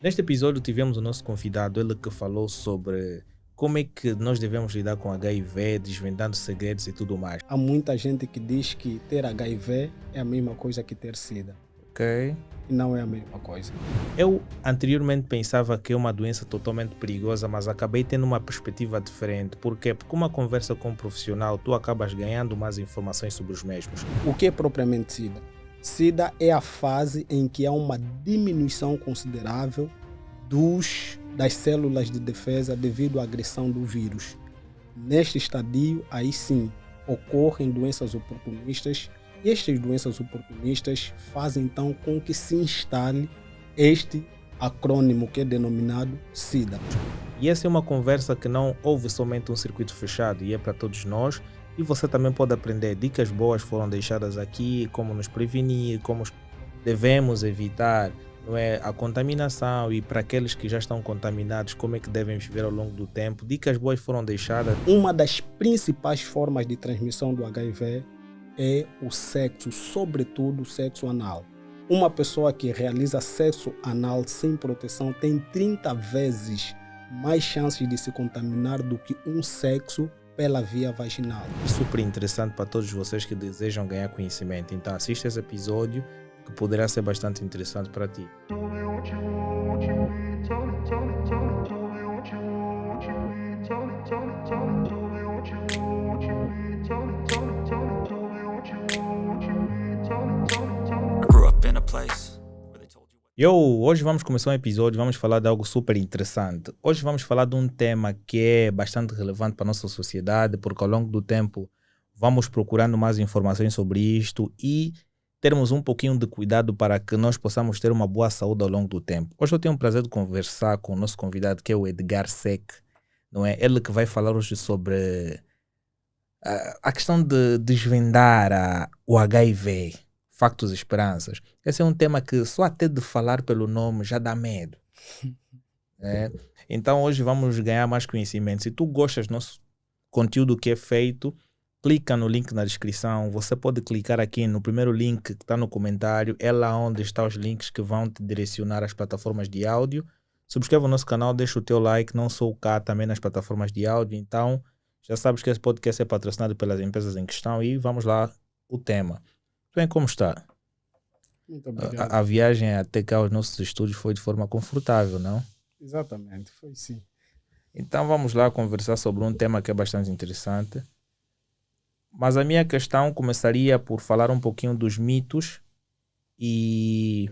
Neste episódio tivemos o nosso convidado, ele que falou sobre como é que nós devemos lidar com HIV, desvendando segredos e tudo mais. Há muita gente que diz que ter HIV é a mesma coisa que ter SIDA. Ok? E não é a mesma coisa. Eu anteriormente pensava que é uma doença totalmente perigosa, mas acabei tendo uma perspectiva diferente. Por quê? Porque uma conversa com um profissional, tu acabas ganhando mais informações sobre os mesmos. O que é propriamente SIDA? SIDA é a fase em que há uma diminuição considerável das células de defesa devido à agressão do vírus. Neste estadio, aí sim, ocorrem doenças oportunistas e estas doenças oportunistas fazem então com que se instale este acrônimo que é denominado SIDA. E essa é uma conversa que não houve somente um circuito fechado e é para todos nós. E você também pode aprender dicas boas foram deixadas aqui, como nos prevenir, como devemos evitar, não é, a contaminação, e para aqueles que já estão contaminados, como é que devem viver ao longo do tempo. Dicas boas foram deixadas. Uma das principais formas de transmissão do HIV é o sexo, sobretudo o sexo anal. Uma pessoa que realiza sexo anal sem proteção tem 30 vezes mais chances de se contaminar do que um sexo pela via vaginal. Super interessante para todos vocês que desejam ganhar conhecimento. Então assista esse episódio que poderá ser bastante interessante para ti. Hoje vamos começar um episódio, vamos falar de algo super interessante. Hoje vamos falar de um tema que é bastante relevante para a nossa sociedade, porque ao longo do tempo vamos procurando mais informações sobre isto e termos um pouquinho de cuidado para que nós possamos ter uma boa saúde ao longo do tempo. Hoje eu tenho o prazer de conversar com o nosso convidado, que é o Edgar Sec, não é? Ele que vai falar hoje sobre a questão de desvendar o HIV. Factos e esperanças. Esse é um tema que só até de falar pelo nome já dá medo. Né? Então hoje vamos ganhar mais conhecimento. Se tu gostas do nosso conteúdo que é feito, clica no link na descrição. Você pode clicar aqui no primeiro link que está no comentário. É lá onde estão os links que vão te direcionar às plataformas de áudio. Subscreva o nosso canal, deixa o teu like. Não sou cá também nas plataformas de áudio. Então já sabes que esse podcast é patrocinado pelas empresas em questão. E vamos lá, o tema. Bem, como está? Muito obrigado. A viagem até cá aos nossos estúdios foi de forma confortável, não? Exatamente, foi sim. Então vamos lá conversar sobre um tema que é bastante interessante. Mas a minha questão começaria por falar um pouquinho dos mitos e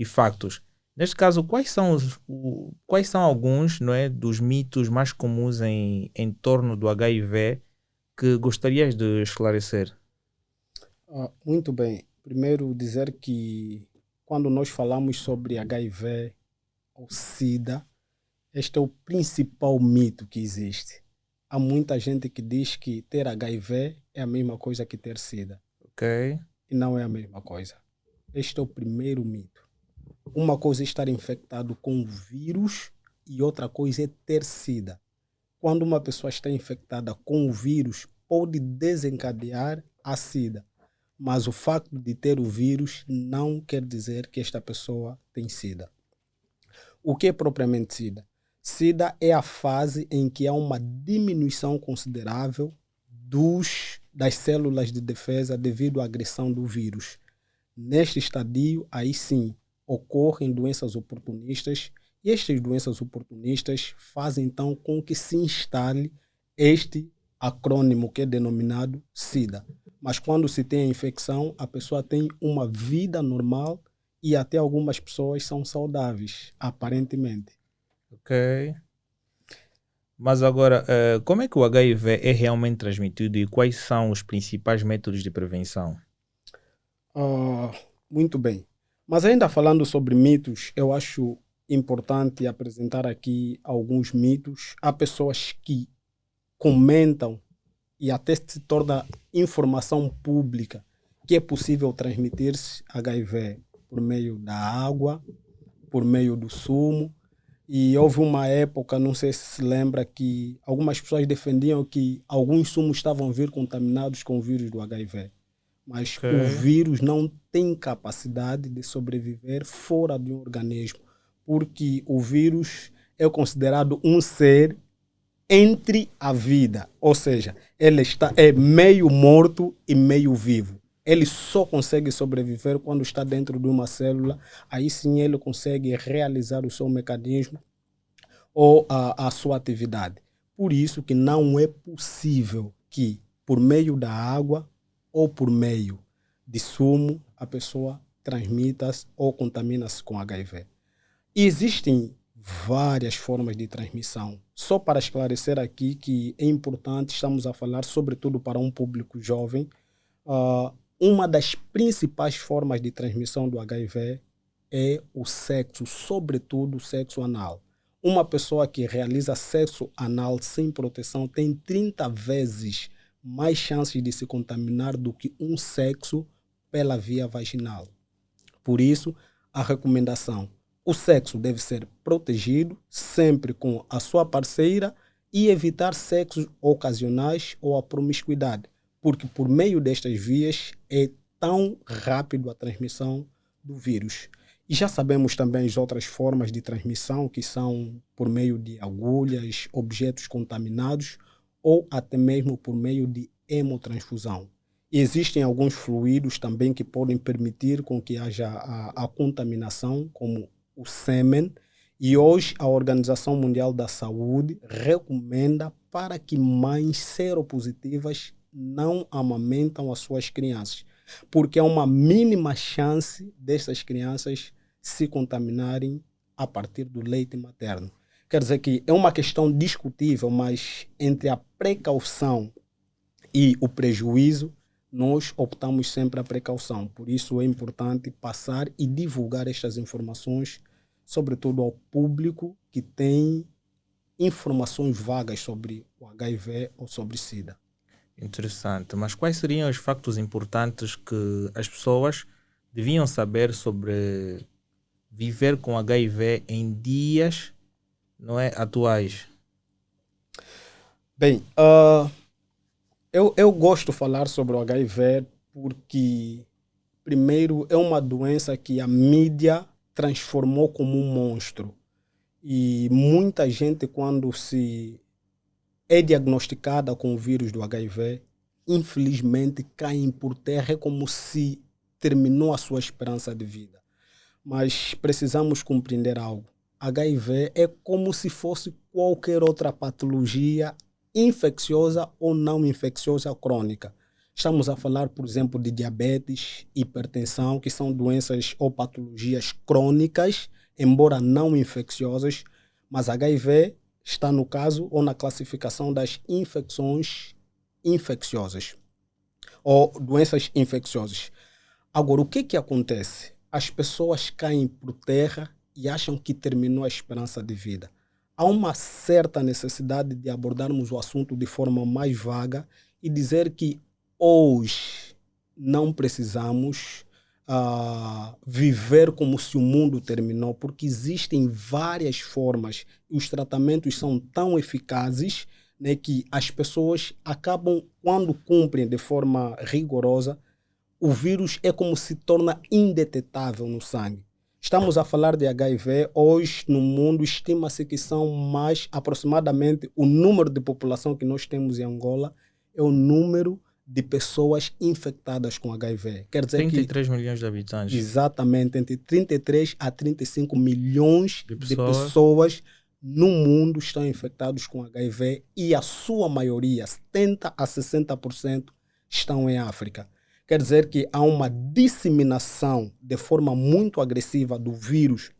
factos. Neste caso, quais são alguns, não é, dos mitos mais comuns em torno do HIV que gostarias de esclarecer? Muito bem. Primeiro dizer que quando nós falamos sobre HIV ou SIDA, este é o principal mito que existe. Há muita gente que diz que ter HIV é a mesma coisa que ter SIDA. Ok? E não é a mesma coisa. Este é o primeiro mito. Uma coisa é estar infectado com o vírus e outra coisa é ter SIDA. Quando uma pessoa está infectada com o vírus, pode desencadear a SIDA. Mas o facto de ter o vírus não quer dizer que esta pessoa tem SIDA. O que é propriamente SIDA? SIDA é a fase em que há uma diminuição considerável das células de defesa devido à agressão do vírus. Neste estadio, aí sim, ocorrem doenças oportunistas e estas doenças oportunistas fazem então com que se instale este acrônimo que é denominado SIDA. Mas quando se tem a infecção, a pessoa tem uma vida normal e até algumas pessoas são saudáveis, aparentemente. Ok. Mas agora, como é que o HIV é realmente transmitido e quais são os principais métodos de prevenção? Muito bem. Mas ainda falando sobre mitos, eu acho importante apresentar aqui alguns mitos. Há pessoas que comentam e até se torna informação pública que é possível transmitir-se HIV por meio da água, por meio do sumo. E houve uma época, não sei se lembra, que algumas pessoas defendiam que alguns sumos estavam a vir contaminados com o vírus do HIV. Mas Ok. o vírus não tem capacidade de sobreviver fora de um organismo. porque o vírus é considerado um ser entre a vida, ou seja, ele é meio morto e meio vivo. Ele só consegue sobreviver quando está dentro de uma célula, aí sim ele consegue realizar o seu mecanismo ou a sua atividade. Por isso que não é possível que, por meio da água ou por meio de sumo, a pessoa transmita-se ou contamina-se com HIV. E existem várias formas de transmissão. Só para esclarecer aqui que é importante, estamos a falar sobretudo para um público jovem, uma das principais formas de transmissão do HIV é o sexo, sobretudo o sexo anal. Uma pessoa que realiza sexo anal sem proteção tem 30 vezes mais chances de se contaminar do que um sexo pela via vaginal. Por isso, a recomendação: o sexo deve ser protegido sempre com a sua parceira e evitar sexos ocasionais ou a promiscuidade, porque por meio destas vias é tão rápido a transmissão do vírus. E já sabemos também as outras formas de transmissão, que são por meio de agulhas, objetos contaminados ou até mesmo por meio de hemotransfusão. E existem alguns fluidos também que podem permitir com que haja a contaminação, como o sêmen. E hoje a Organização Mundial da Saúde recomenda para que mães seropositivas não amamentam as suas crianças, porque há uma mínima chance dessas crianças se contaminarem a partir do leite materno. Quer dizer que é uma questão discutível, mas entre a precaução e o prejuízo, nós optamos sempre a precaução. Por isso é importante passar e divulgar estas informações, sobretudo ao público que tem informações vagas sobre o HIV ou sobre SIDA. Interessante. Mas quais seriam os factos importantes que as pessoas deviam saber sobre viver com HIV em dias, não é, atuais? Bem, eu gosto de falar sobre o HIV porque, primeiro, é uma doença que a mídia transformou como um monstro. E muita gente, quando se é diagnosticada com o vírus do HIV, infelizmente caem por terra, é como se terminou a sua esperança de vida. Mas precisamos compreender algo. HIV é como se fosse qualquer outra patologia infecciosa ou não infecciosa crônica. Estamos a falar, por exemplo, de diabetes, hipertensão, que são doenças ou patologias crônicas, embora não infecciosas, mas HIV está no caso ou na classificação das infecções infecciosas ou doenças infecciosas. Agora, o que acontece? As pessoas caem por terra e acham que terminou a esperança de vida. Há uma certa necessidade de abordarmos o assunto de forma mais vaga e dizer que hoje não precisamos viver como se o mundo terminou, porque existem várias formas e os tratamentos são tão eficazes, né, que as pessoas acabam, quando cumprem de forma rigorosa, o vírus é como se torna indetetável no sangue. Estamos a falar de HIV, hoje no mundo estima-se que são mais aproximadamente o número de população que nós temos em Angola é o número de pessoas infectadas com HIV. Quer dizer 33 milhões de habitantes. Exatamente, entre 33 a 35 milhões de pessoas no mundo estão infectados com HIV e a sua maioria, 70 a 60%, estão em África. Quer dizer que há uma disseminação de forma muito agressiva do vírus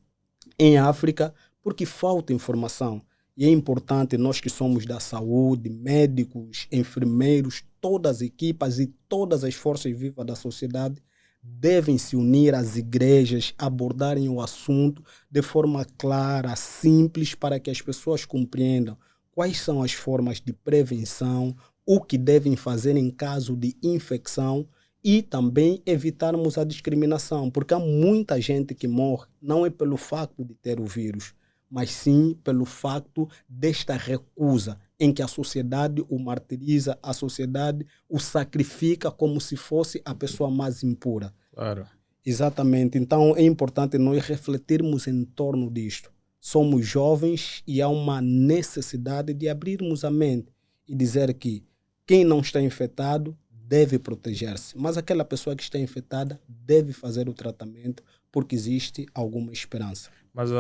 em África porque falta informação. E é importante, nós que somos da saúde, médicos, enfermeiros, todas as equipas e todas as forças vivas da sociedade devem se unir às igrejas, abordarem o assunto de forma clara, simples, para que as pessoas compreendam quais são as formas de prevenção, o que devem fazer em caso de infecção e também evitarmos a discriminação, porque há muita gente que morre, não é pelo facto de ter o vírus, mas sim pelo facto desta recusa, em que a sociedade o martiriza, a sociedade o sacrifica como se fosse a pessoa mais impura. Claro. Exatamente. Então é importante nós refletirmos em torno disto. Somos jovens e há uma necessidade de abrirmos a mente e dizer que quem não está infectado deve proteger-se, mas aquela pessoa que está infectada deve fazer o tratamento porque existe alguma esperança. Mas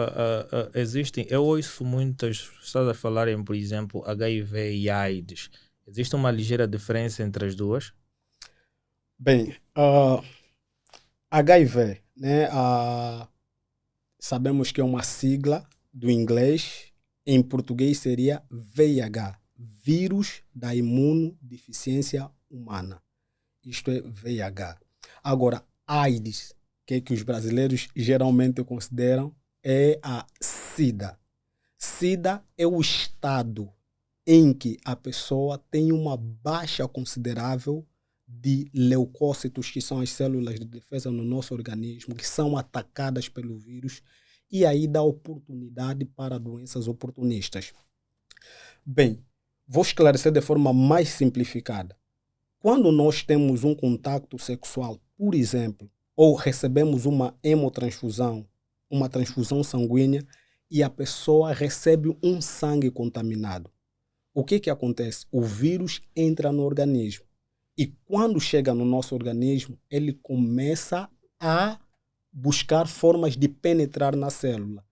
existem, eu ouço muitas pessoas a falarem, por exemplo, HIV e AIDS. Existe uma ligeira diferença entre as duas? Bem, HIV, né? Sabemos que é uma sigla do inglês, em português seria VIH, vírus da imunodeficiência humana. Isto é VIH. Agora, AIDS, que os brasileiros geralmente consideram, é a SIDA. SIDA é o estado em que a pessoa tem uma baixa considerável de leucócitos, que são as células de defesa no nosso organismo, que são atacadas pelo vírus, e aí dá oportunidade para doenças oportunistas. Bem, vou esclarecer de forma mais simplificada. Quando nós temos um contato sexual, por exemplo, ou recebemos uma hemotransfusão, uma transfusão sanguínea, e a pessoa recebe um sangue contaminado, o que acontece? O vírus entra no organismo e quando chega no nosso organismo, ele começa a buscar formas de penetrar na célula.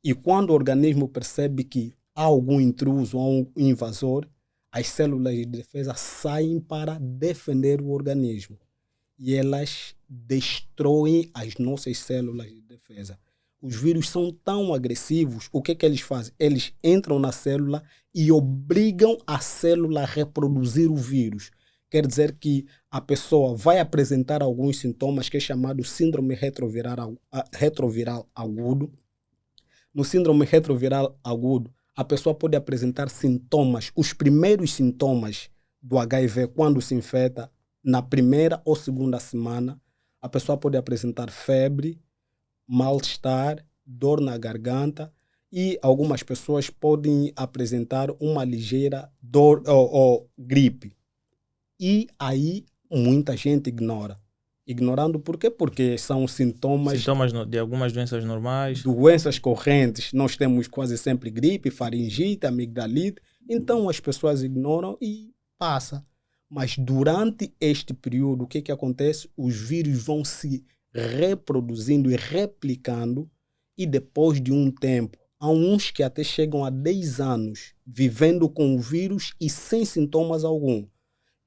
E quando o organismo percebe que há algum intruso, há um invasor, as células de defesa saem para defender o organismo. E elas destroem as nossas células de defesa. Os vírus são tão agressivos, o que eles fazem? Eles entram na célula e obrigam a célula a reproduzir o vírus. Quer dizer que a pessoa vai apresentar alguns sintomas que é chamado síndrome retroviral agudo. No síndrome retroviral agudo, a pessoa pode apresentar sintomas, os primeiros sintomas do HIV quando se infecta, na primeira ou segunda semana, a pessoa pode apresentar febre, mal-estar, dor na garganta e algumas pessoas podem apresentar uma ligeira dor ou gripe. E aí muita gente ignora. Ignorando por quê? Porque são sintomas De algumas doenças normais. doenças correntes. Nós temos quase sempre gripe, faringite, amigdalite. Então as pessoas ignoram e passa. Mas durante este período, o que acontece? Os vírus vão se reproduzindo e replicando e depois de um tempo, há uns que até chegam a 10 anos vivendo com o vírus e sem sintomas algum.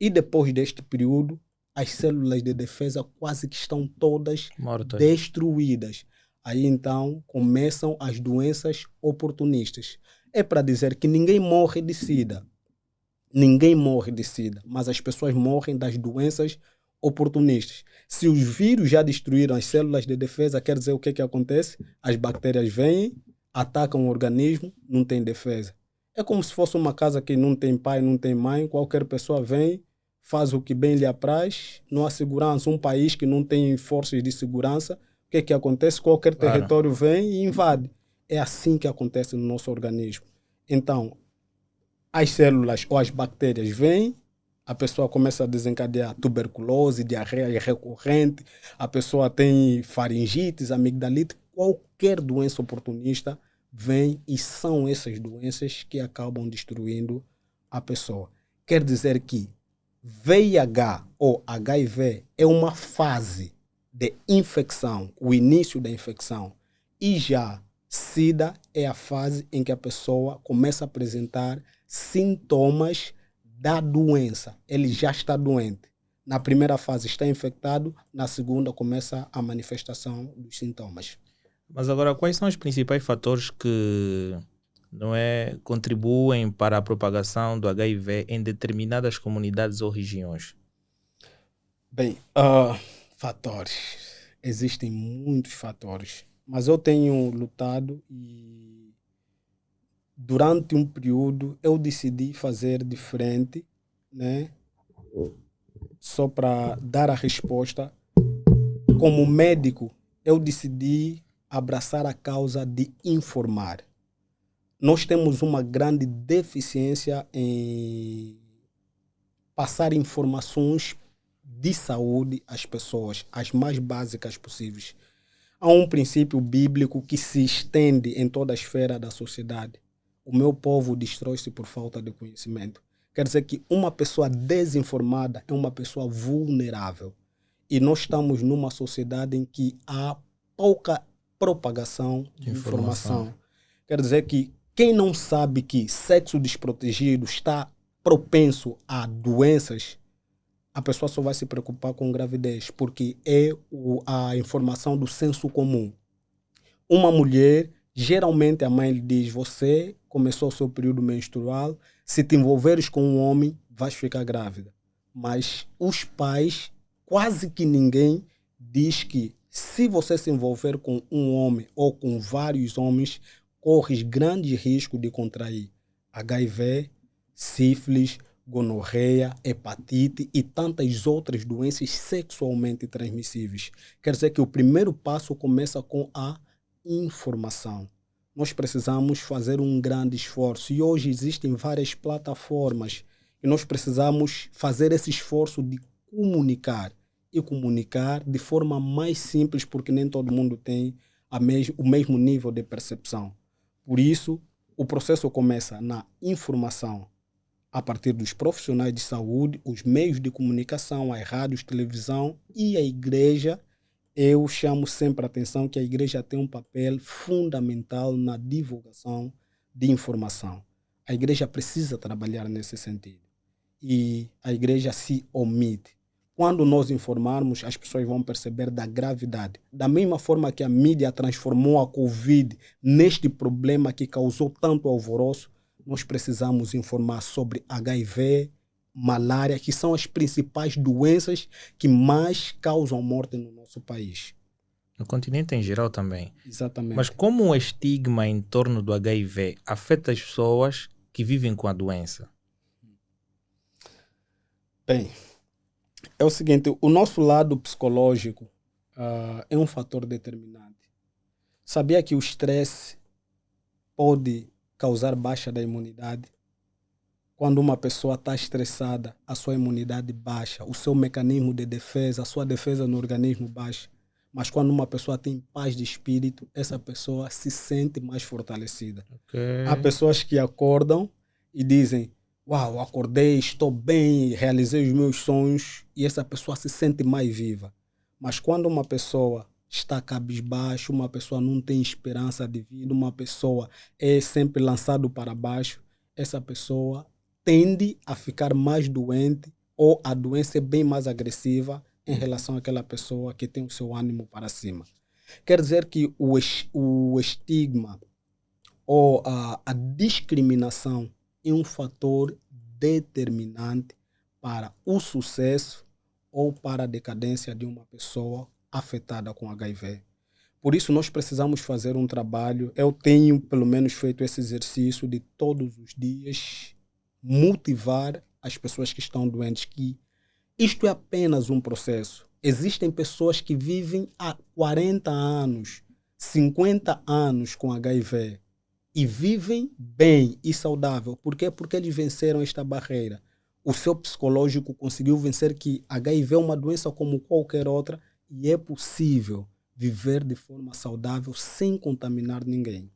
E depois deste período, as células de defesa quase que estão todas Mortas. destruídas. Aí então começam as doenças oportunistas. É para dizer que ninguém morre de SIDA. Ninguém morre de SIDA, mas as pessoas morrem das doenças oportunistas. Se os vírus já destruíram as células de defesa, quer dizer o que acontece? As bactérias vêm, atacam o organismo, não tem defesa. É como se fosse uma casa que não tem pai, não tem mãe, qualquer pessoa vem, faz o que bem lhe apraz, não há segurança. Um país que não tem forças de segurança, o que acontece? Qualquer território vem e invade. É assim que acontece no nosso organismo. Então, as células ou as bactérias vêm, a pessoa começa a desencadear tuberculose, diarreia recorrente, a pessoa tem faringites, amigdalite, qualquer doença oportunista vem e são essas doenças que acabam destruindo a pessoa. Quer dizer que VIH ou HIV é uma fase de infecção, o início da infecção, e já SIDA é a fase em que a pessoa começa a apresentar sintomas da doença. Ele já está doente. Na primeira fase está infectado, na segunda começa a manifestação dos sintomas. Mas agora, quais são os principais fatores que contribuem para a propagação do HIV em determinadas comunidades ou regiões? Bem, fatores. Existem muitos fatores. Mas eu tenho lutado e durante um período eu decidi fazer diferente, né? Só para dar a resposta. Como médico, eu decidi abraçar a causa de informar. Nós temos uma grande deficiência em passar informações de saúde às pessoas, as mais básicas possíveis. Há um princípio bíblico que se estende em toda a esfera da sociedade. O meu povo destrói-se por falta de conhecimento. Quer dizer que uma pessoa desinformada é uma pessoa vulnerável. E nós estamos numa sociedade em que há pouca propagação de informação. Quer dizer que quem não sabe que sexo desprotegido está propenso a doenças, a pessoa só vai se preocupar com gravidez, porque é a informação do senso comum. Uma mulher, geralmente a mãe lhe diz, você começou o seu período menstrual, se te envolveres com um homem, vais ficar grávida. Mas os pais, quase que ninguém, diz que se você se envolver com um homem ou com vários homens, corres grande risco de contrair HIV, sífilis, gonorreia, hepatite e tantas outras doenças sexualmente transmissíveis. Quer dizer que o primeiro passo começa com a informação. Nós precisamos fazer um grande esforço e hoje existem várias plataformas e nós precisamos fazer esse esforço de comunicar e comunicar de forma mais simples porque nem todo mundo tem o mesmo nível de percepção. Por isso, o processo começa na informação a partir dos profissionais de saúde, os meios de comunicação, as rádios, televisão e a igreja. Eu chamo sempre a atenção que a igreja tem um papel fundamental na divulgação de informação. A igreja precisa trabalhar nesse sentido. E a igreja se omite. Quando nós informarmos, as pessoas vão perceber da gravidade. Da mesma forma que a mídia transformou a Covid neste problema que causou tanto alvoroço, nós precisamos informar sobre HIV, malária, que são as principais doenças que mais causam morte no nosso país. No continente em geral também. Exatamente. Mas como o estigma em torno do HIV afeta as pessoas que vivem com a doença? Bem, é o seguinte, o nosso lado psicológico é um fator determinante. Sabia que o estresse pode causar baixa da imunidade? Quando uma pessoa está estressada, a sua imunidade baixa, o seu mecanismo de defesa, a sua defesa no organismo baixa. Mas quando uma pessoa tem paz de espírito, essa pessoa se sente mais fortalecida. Okay. Há pessoas que acordam e dizem, uau, acordei, estou bem, realizei os meus sonhos, e essa pessoa se sente mais viva. Mas quando uma pessoa está cabisbaixo, uma pessoa não tem esperança de vida, uma pessoa é sempre lançado para baixo, essa pessoa tende a ficar mais doente ou a doença é bem mais agressiva em relação àquela pessoa que tem o seu ânimo para cima. Quer dizer que o estigma ou a discriminação é um fator determinante para o sucesso ou para a decadência de uma pessoa afetada com HIV. Por isso, nós precisamos fazer um trabalho. Eu tenho, pelo menos, feito esse exercício de todos os dias motivar as pessoas que estão doentes que isto é apenas um processo. Existem pessoas que vivem há 40 anos, 50 anos com HIV e vivem bem e saudável. Por quê? Porque eles venceram esta barreira. O seu psicológico conseguiu vencer que HIV é uma doença como qualquer outra e é possível viver de forma saudável sem contaminar ninguém.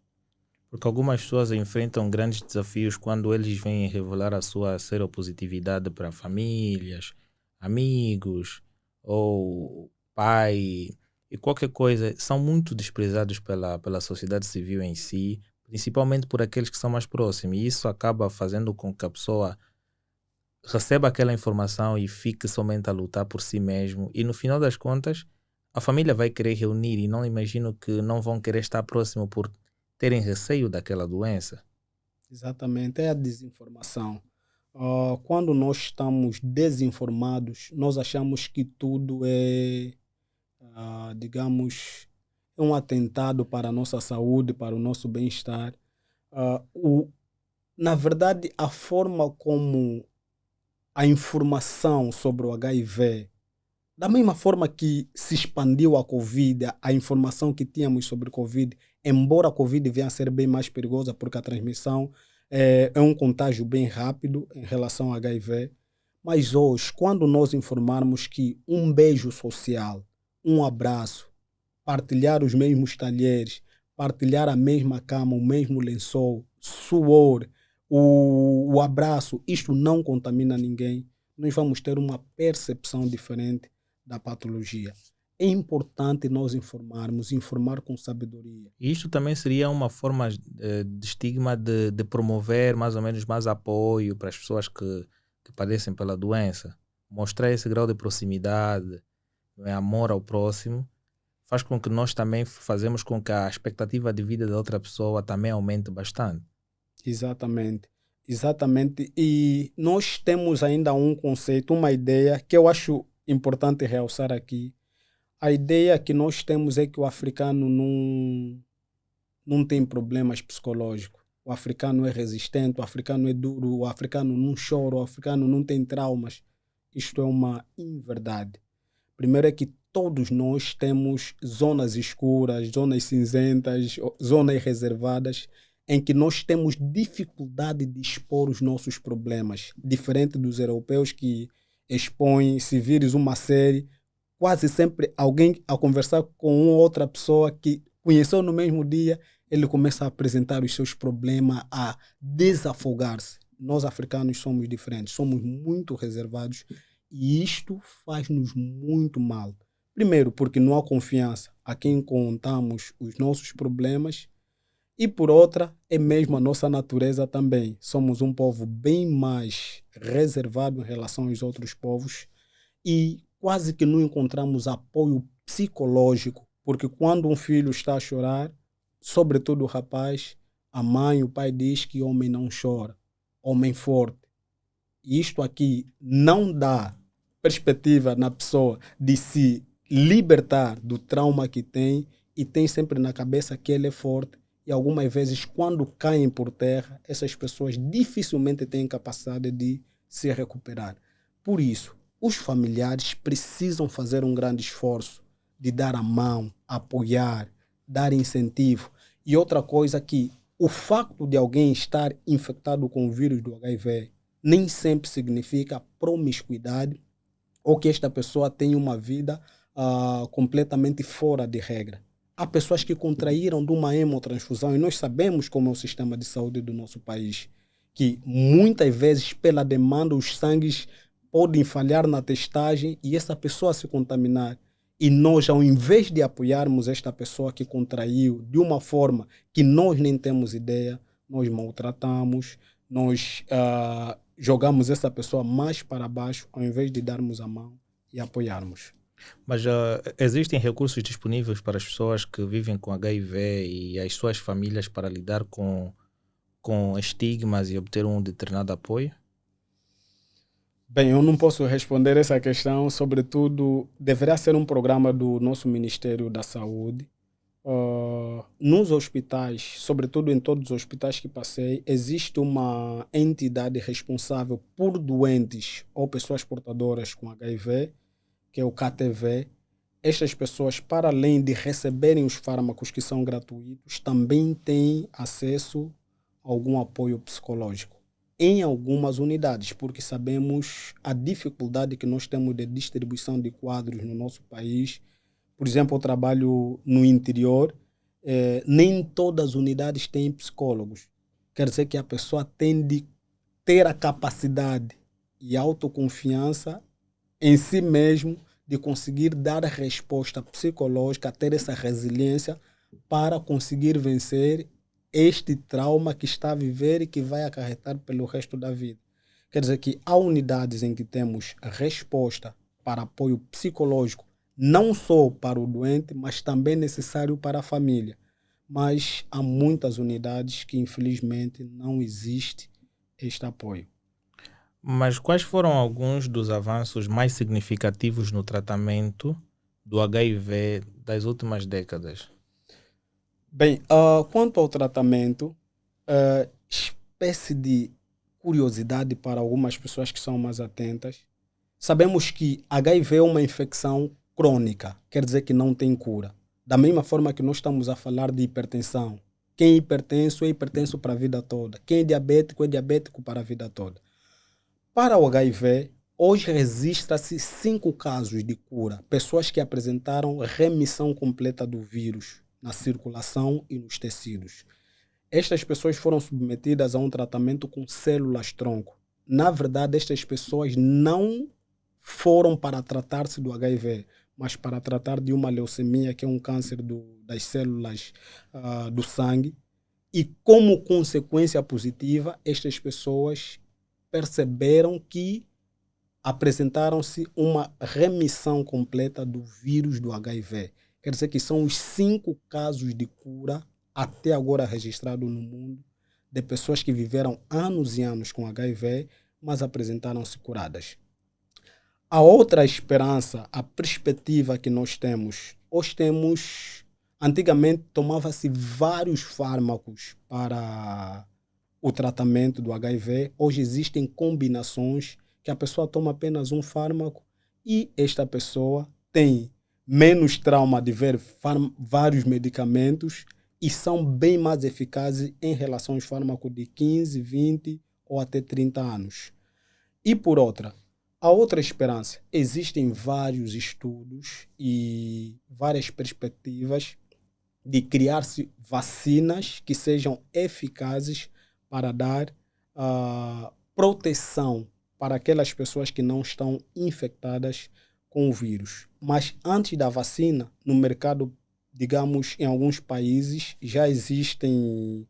Porque algumas pessoas enfrentam grandes desafios quando eles vêm revelar a sua seropositividade para famílias, amigos ou pai e qualquer coisa. São muito desprezados pela sociedade civil em si, principalmente por aqueles que são mais próximos. E isso acaba fazendo com que a pessoa receba aquela informação e fique somente a lutar por si mesmo. E no final das contas, a família vai querer reunir e não imagino que não vão querer estar próximo por terem receio daquela doença. Exatamente, é a desinformação. Quando nós estamos desinformados, nós achamos que tudo é, digamos, é um atentado para a nossa saúde, para o nosso bem-estar. Na verdade, a forma como a informação sobre o HIV, da mesma forma que se expandiu a Covid, a informação que tínhamos sobre Covid, embora a Covid venha a ser bem mais perigosa porque a transmissão é um contágio bem rápido em relação ao HIV, Mas hoje, quando nós informarmos que um beijo social, um abraço, partilhar os mesmos talheres, partilhar a mesma cama, o mesmo lençol, suor, o abraço, isto não contamina ninguém, nós vamos ter uma percepção diferente da patologia. É importante nós informarmos, informar com sabedoria. E isto também seria uma forma de estigma de promover mais ou menos mais apoio para as pessoas que padecem pela doença. Mostrar esse grau de proximidade, não é, amor ao próximo, faz com que nós também fazemos com que a expectativa de vida da outra pessoa também aumente bastante. Exatamente, exatamente. E nós temos ainda um conceito, uma ideia que eu acho importante realçar aqui. A ideia que nós temos é que o africano não tem problemas psicológicos. O africano é resistente, o africano é duro, o africano não chora, o africano não tem traumas. Isto é uma inverdade. Primeiro é que todos nós temos zonas escuras, zonas cinzentas, zonas reservadas, em que nós temos dificuldade de expor os nossos problemas. Diferente dos europeus que expõem, se vires uma série, quase sempre alguém a conversar com uma outra pessoa que conheceu no mesmo dia, ele começa a apresentar os seus problemas, a desafogar-se. Nós africanos somos diferentes, somos muito reservados e isto faz-nos muito mal. Primeiro, porque não há confiança a quem contamos os nossos problemas e por outra, é mesmo a nossa natureza também. Somos um povo bem mais reservado em relação aos outros povos e quase que não encontramos apoio psicológico, porque quando um filho está a chorar, sobretudo o rapaz, a mãe, o pai diz que homem não chora, homem forte. E isto aqui não dá perspectiva na pessoa de se libertar do trauma que tem e tem sempre na cabeça que ele é forte e algumas vezes quando caem por terra, essas pessoas dificilmente têm capacidade de se recuperar. Por isso, os familiares precisam fazer um grande esforço de dar a mão, apoiar, dar incentivo. E outra coisa que o facto de alguém estar infectado com o vírus do HIV nem sempre significa promiscuidade ou que esta pessoa tenha uma vida completamente fora de regra. Há pessoas que contraíram de uma hemotransfusão e nós sabemos como é o sistema de saúde do nosso país, que muitas vezes pela demanda os sangues podem falhar na testagem e essa pessoa se contaminar. E nós, ao invés de apoiarmos esta pessoa que contraiu de uma forma que nós nem temos ideia, nós maltratamos, nós jogamos essa pessoa mais para baixo, ao invés de darmos a mão e apoiarmos. Mas existem recursos disponíveis para as pessoas que vivem com HIV e as suas famílias para lidar com estigmas e obter um determinado apoio? Bem, eu não posso responder essa questão, sobretudo, deverá ser um programa do nosso Ministério da Saúde. Nos hospitais, sobretudo em todos os hospitais que passei, existe uma entidade responsável por doentes ou pessoas portadoras com HIV, que é o KTV. Estas pessoas, para além de receberem os fármacos que são gratuitos, também têm acesso a algum apoio psicológico em algumas unidades, porque sabemos a dificuldade que nós temos de distribuição de quadros no nosso país. Por exemplo, eu trabalho no interior, nem todas as unidades têm psicólogos. Quer dizer que a pessoa tem de ter a capacidade e autoconfiança em si mesmo de conseguir dar a resposta psicológica, ter essa resiliência para conseguir vencer este trauma que está a viver e que vai acarretar pelo resto da vida. Quer dizer que há unidades em que temos resposta para apoio psicológico, não só para o doente, mas também necessário para a família. Mas há muitas unidades que infelizmente não existe este apoio. Mas quais foram alguns dos avanços mais significativos no tratamento do HIV das últimas décadas? Bem, quanto ao tratamento, espécie de curiosidade para algumas pessoas que são mais atentas, sabemos que HIV é uma infecção crônica, quer dizer que não tem cura. Da mesma forma que nós estamos a falar de hipertensão. Quem é hipertenso para a vida toda. Quem é diabético para a vida toda. Para o HIV, Hoje registra-se 5 casos de cura, pessoas que apresentaram remissão completa do vírus na circulação e nos tecidos. Estas pessoas foram submetidas a um tratamento com células-tronco. Na verdade, estas pessoas não foram para tratar-se do HIV, mas para tratar de uma leucemia, que é um câncer das células do sangue. E como consequência positiva, estas pessoas perceberam que apresentaram-se uma remissão completa do vírus do HIV. Quer dizer que são os 5 casos de cura até agora registrados no mundo de pessoas que viveram anos e anos com HIV, mas apresentaram-se curadas. A outra esperança, a perspectiva que nós temos, antigamente tomava-se vários fármacos para o tratamento do HIV, hoje existem combinações que a pessoa toma apenas um fármaco e esta pessoa tem menos trauma de ver vários medicamentos e são bem mais eficazes em relação aos fármacos de 15, 20 ou até 30 anos. E por outra, a outra esperança, existem vários estudos e várias perspectivas de criar-se vacinas que sejam eficazes para dar proteção para aquelas pessoas que não estão infectadas com o vírus. Mas antes da vacina, no mercado, digamos, em alguns países, já existem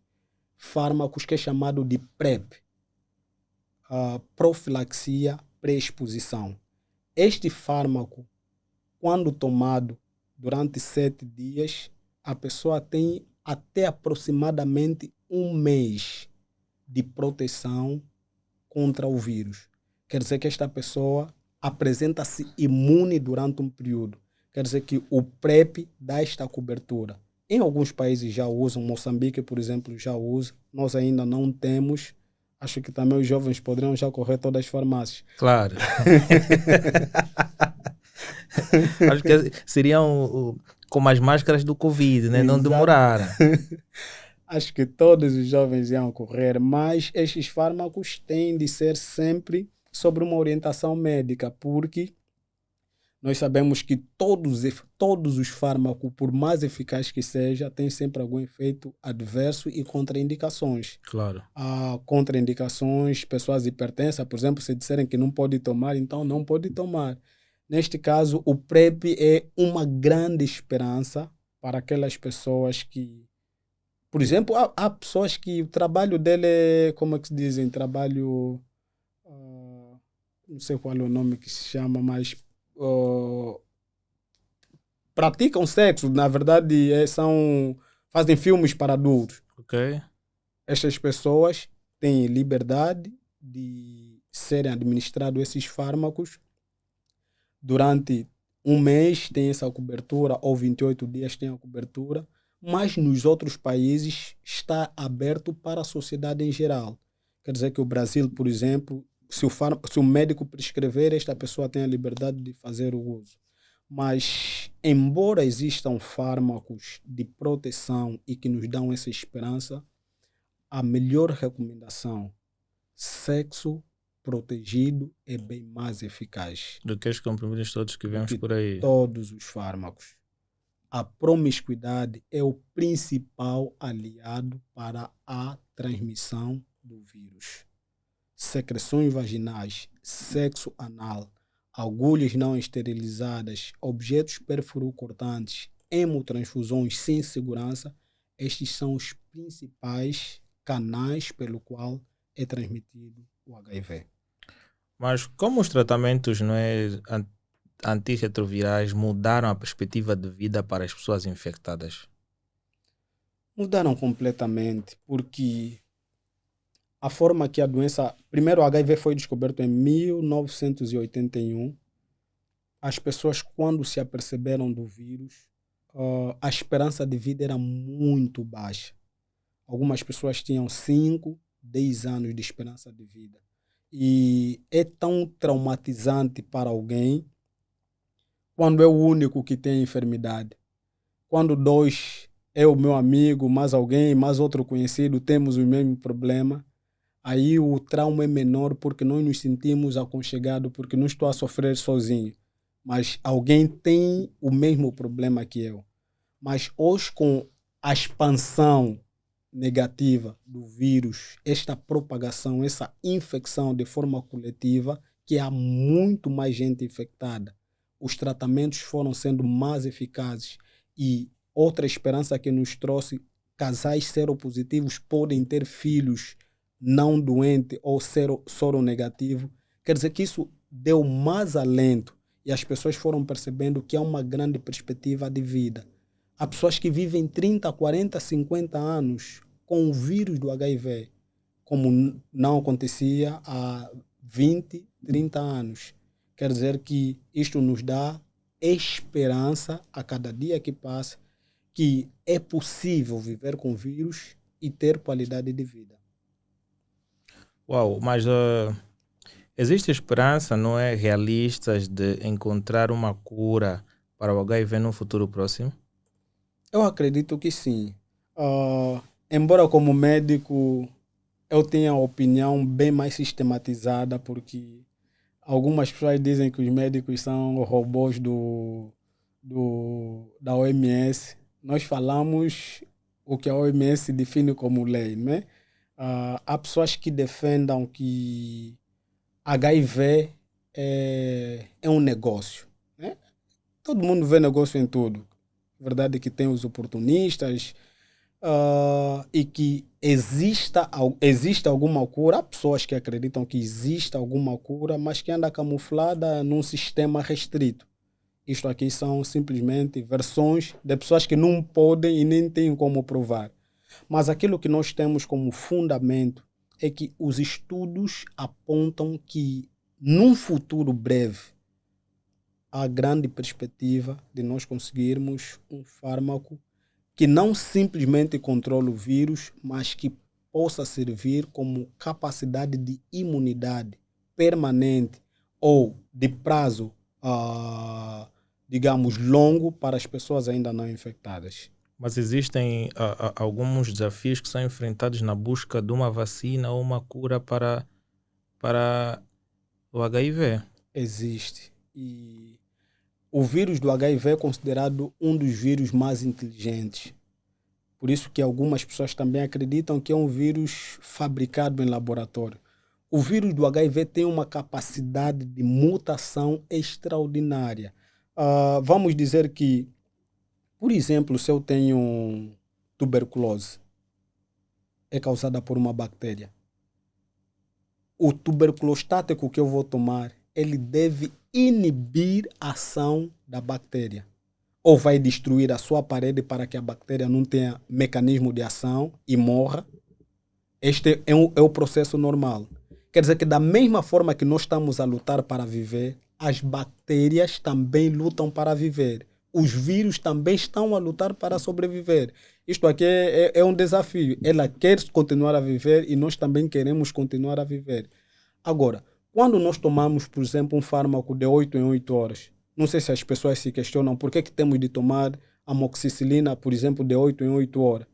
fármacos que é chamado de PrEP, profilaxia pré-exposição. Este fármaco, quando tomado durante 7 dias, a pessoa tem até aproximadamente 1 mês de proteção contra o vírus. Quer dizer que esta pessoa apresenta-se imune durante um período. Quer dizer que o PrEP dá esta cobertura. Em alguns países já usam, Moçambique, por exemplo, já usa. Nós ainda não temos. Acho que também os jovens poderiam já correr todas as farmácias. Claro. Acho que seriam como as máscaras do Covid, né? Não demoraram. Acho que todos os jovens iam correr, mas estes fármacos têm de ser sempre sobre uma orientação médica, porque nós sabemos que todos os fármacos, por mais eficazes que sejam, têm sempre algum efeito adverso e contraindicações. Claro. Há contraindicações, pessoas hipertensas, por exemplo, se disserem que não pode tomar, então não pode tomar. Neste caso, o PrEP é uma grande esperança para aquelas pessoas que... Por exemplo, há pessoas que o trabalho dele é, como é que se dizem, trabalho... não sei qual é o nome que se chama, mas... praticam sexo, na verdade, fazem filmes para adultos. Ok. Estas pessoas têm liberdade de serem administrados esses fármacos durante 1 mês, tem essa cobertura, ou 28 dias tem a cobertura, mas nos outros países está aberto para a sociedade em geral. Quer dizer que o Brasil, por exemplo, se o médico prescrever, esta pessoa tem a liberdade de fazer o uso. Mas, embora existam fármacos de proteção e que nos dão essa esperança, a melhor recomendação, sexo protegido é bem mais eficaz Do que os comprimidos todos que vemos por aí. todos os fármacos. A promiscuidade é o principal aliado para a transmissão do vírus. Secreções vaginais, sexo anal, agulhas não esterilizadas, objetos perfuro-cortantes, hemotransfusões sem segurança, estes são os principais canais pelo qual é transmitido o HIV. Mas como os tratamentos antirretrovirais mudaram a perspectiva de vida para as pessoas infectadas? Mudaram completamente, porque a forma que a doença... Primeiro, o HIV foi descoberto em 1981. As pessoas, quando se aperceberam do vírus, a esperança de vida era muito baixa. Algumas pessoas tinham 5, 10 anos de esperança de vida. E é tão traumatizante para alguém quando é o único que tem a enfermidade. Quando 2 é o meu amigo, mais alguém, mais outro conhecido, temos o mesmo problema. aí o trauma é menor porque nós nos sentimos aconchegados, porque não estou a sofrer sozinho. Mas alguém tem o mesmo problema que eu. Mas hoje, com a expansão negativa do vírus, esta propagação, essa infecção de forma coletiva, que há muito mais gente infectada, os tratamentos foram sendo mais eficazes e outra esperança que nos trouxe, casais seropositivos podem ter filhos não doentes ou soronegativos. Quer dizer que isso deu mais alento e as pessoas foram percebendo que há uma grande perspectiva de vida. Há pessoas que vivem 30, 40, 50 anos com o vírus do HIV, como não acontecia há 20, 30 anos. Quer dizer que isto nos dá esperança a cada dia que passa que é possível viver com vírus e ter qualidade de vida. Uau, mas existe esperança, não é? Realistas de encontrar uma cura para o HIV no futuro próximo? Eu acredito que sim. Embora como médico eu tenha a opinião bem mais sistematizada, porque algumas pessoas dizem que os médicos são robôs da OMS. Nós falamos o que a OMS define como lei, não é? Há pessoas que defendam que HIV é um negócio, né? Todo mundo vê negócio em tudo. A verdade é que tem os oportunistas e que exista alguma cura. Há pessoas que acreditam que existe alguma cura, mas que anda camuflada num sistema restrito. Isto aqui são simplesmente versões de pessoas que não podem e nem têm como provar. Mas aquilo que nós temos como fundamento é que os estudos apontam que, num futuro breve, há grande perspectiva de nós conseguirmos um fármaco que não simplesmente controle o vírus, mas que possa servir como capacidade de imunidade permanente ou de prazo, digamos, longo para as pessoas ainda não infectadas. Mas existem alguns desafios que são enfrentados na busca de uma vacina ou uma cura para o HIV. Existe. E o vírus do HIV é considerado um dos vírus mais inteligentes. Por isso que algumas pessoas também acreditam que é um vírus fabricado em laboratório. O vírus do HIV tem uma capacidade de mutação extraordinária. Vamos dizer que, por exemplo, se eu tenho tuberculose, é causada por uma bactéria. O tuberculostático que eu vou tomar, ele deve inibir a ação da bactéria. Ou vai destruir a sua parede para que a bactéria não tenha mecanismo de ação e morra. Este é o processo normal. Quer dizer que da mesma forma que nós estamos a lutar para viver, as bactérias também lutam para viver. Os vírus também estão a lutar para sobreviver. Isto aqui é um desafio. Ela quer continuar a viver e nós também queremos continuar a viver. Agora, quando nós tomamos, por exemplo, um fármaco de 8 em 8 horas, não sei se as pessoas se questionam por que temos de tomar amoxicilina, por exemplo, de 8 em 8 horas.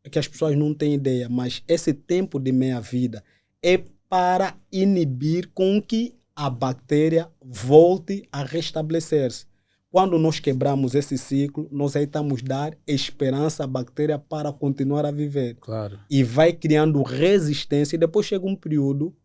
É que as pessoas não têm ideia, mas esse tempo de meia-vida é para inibir com que a bactéria volte a restabelecer-se. Quando nós quebramos esse ciclo, nós aí estamos a dar esperança à bactéria para continuar a viver. Claro. E vai criando resistência e depois chega um período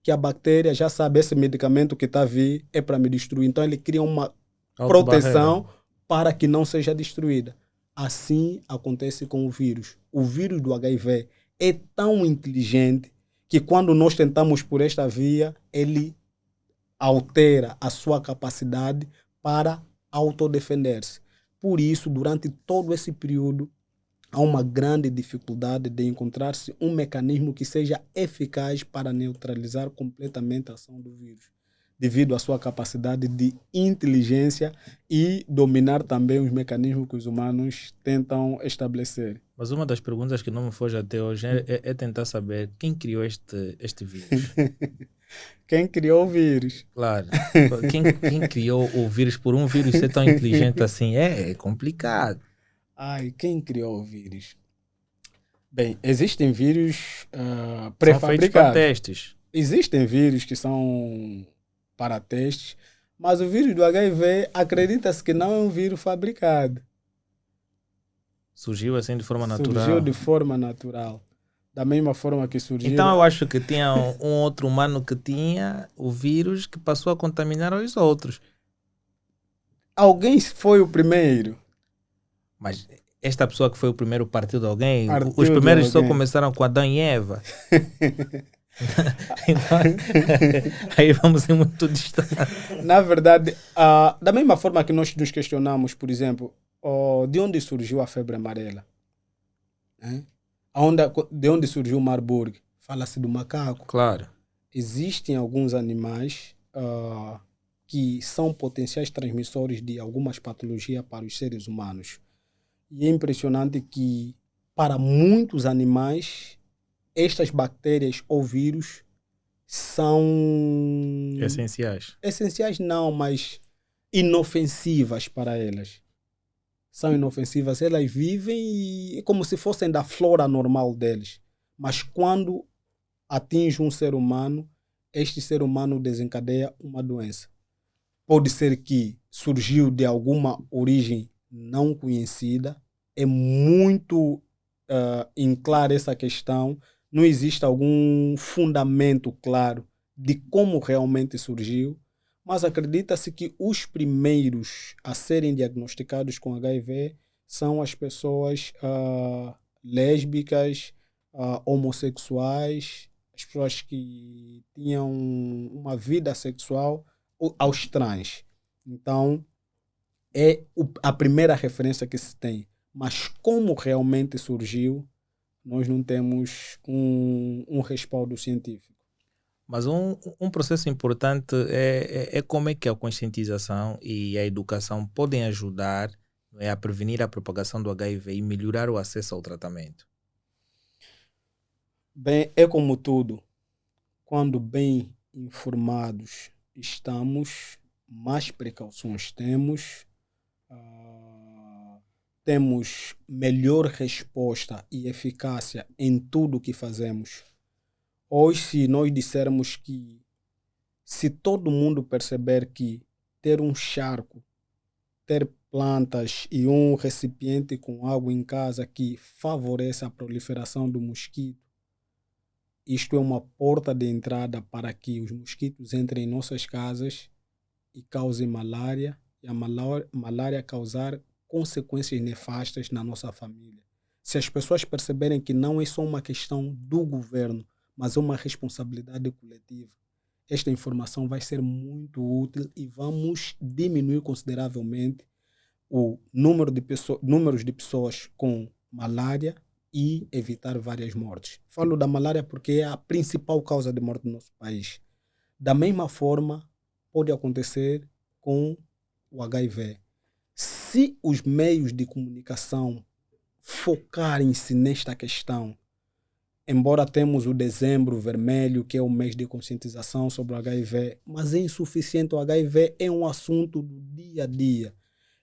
que a bactéria já sabe esse medicamento que está a vir é para me destruir. Então ele cria uma proteção para que não seja destruída. Assim acontece com o vírus. O vírus do HIV é tão inteligente que quando nós tentamos por esta via, ele altera a sua capacidade para autodefender-se. Por isso, durante todo esse período, há uma grande dificuldade de encontrar-se um mecanismo que seja eficaz para neutralizar completamente a ação do vírus, devido à sua capacidade de inteligência e dominar também os mecanismos que os humanos tentam estabelecer. Mas uma das perguntas que não me foge até hoje é tentar saber quem criou este vírus. Quem criou o vírus? Claro. Quem criou o vírus? Por um vírus ser tão inteligente assim, é complicado. Quem criou o vírus? Bem, existem vírus São feitos para pré-fabricados. testes. Existem vírus que são para testes, mas o vírus do HIV acredita-se que não é um vírus fabricado. Surgiu assim de forma Surgiu natural. de forma natural. Da mesma forma que surgiu. Então eu acho que tinha um outro humano que tinha o vírus que passou a contaminar os outros. Alguém foi o primeiro. Mas esta pessoa que foi o primeiro partiu de alguém, Partiu os de primeiros só alguém. começaram com Adão e Eva. Então, aí vamos ir muito distante. Na verdade, da mesma forma que nós nos questionamos, por exemplo, de onde surgiu a febre amarela? Né? De onde surgiu o Marburg? Fala-se do macaco. Claro. Existem alguns animais que são potenciais transmissores de algumas patologias para os seres humanos. E é impressionante que, para muitos animais, estas bactérias ou vírus são Essenciais. não, mas inofensivas para elas. São inofensivas. Elas vivem como se fossem da flora normal deles. Mas quando atinge um ser humano, este ser humano desencadeia uma doença. Pode ser que surgiu de alguma origem não conhecida. É muito clara essa questão. Não existe algum fundamento claro de como realmente surgiu, mas acredita-se que os primeiros a serem diagnosticados com HIV são as pessoas lésbicas, homossexuais, as pessoas que tinham uma vida sexual, aos trans. Então, é a primeira referência que se tem. Mas como realmente surgiu, nós não temos um respaldo científico. Mas um processo importante é como é que a conscientização e a educação podem ajudar, não é, a prevenir a propagação do HIV e melhorar o acesso ao tratamento. Bem, é como tudo. Quando bem informados estamos, mais precauções temos, temos melhor resposta e eficácia em tudo o que fazemos. Hoje, se nós dissermos que se todo mundo perceber que ter um charco, ter plantas e um recipiente com água em casa que favorece a proliferação do mosquito, isto é uma porta de entrada para que os mosquitos entrem em nossas casas e causem malária, e a malária causar consequências nefastas na nossa família. Se as pessoas perceberem que não é só uma questão do governo, mas é uma responsabilidade coletiva, esta informação vai ser muito útil e vamos diminuir consideravelmente o números de pessoas com malária e evitar várias mortes. Falo da malária porque é a principal causa de morte no nosso país. Da mesma forma, pode acontecer com o HIV. Se os meios de comunicação focarem-se nesta questão, embora temos o Dezembro Vermelho, que é o mês de conscientização sobre o HIV, mas é insuficiente. O HIV é um assunto do dia a dia.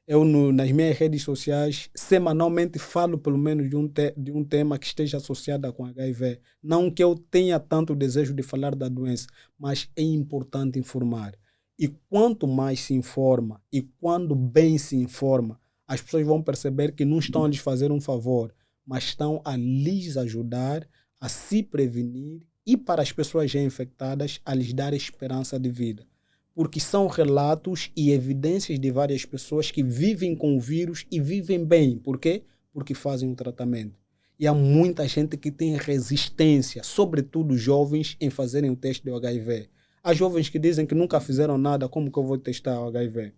Eu, nas minhas redes sociais, semanalmente falo pelo menos de um tema que esteja associado com HIV. Não que eu tenha tanto desejo de falar da doença, mas é importante informar. E quanto mais se informa e quando bem se informa, as pessoas vão perceber que não estão a lhes fazer um favor, mas estão a lhes ajudar a se prevenir e, para as pessoas já infectadas, a lhes dar esperança de vida. Porque são relatos e evidências de várias pessoas que vivem com o vírus e vivem bem. Por quê? Porque fazem o tratamento. E há muita gente que tem resistência, sobretudo jovens, em fazerem o teste do HIV. Há jovens que dizem que nunca fizeram nada, como que eu vou testar o HIV?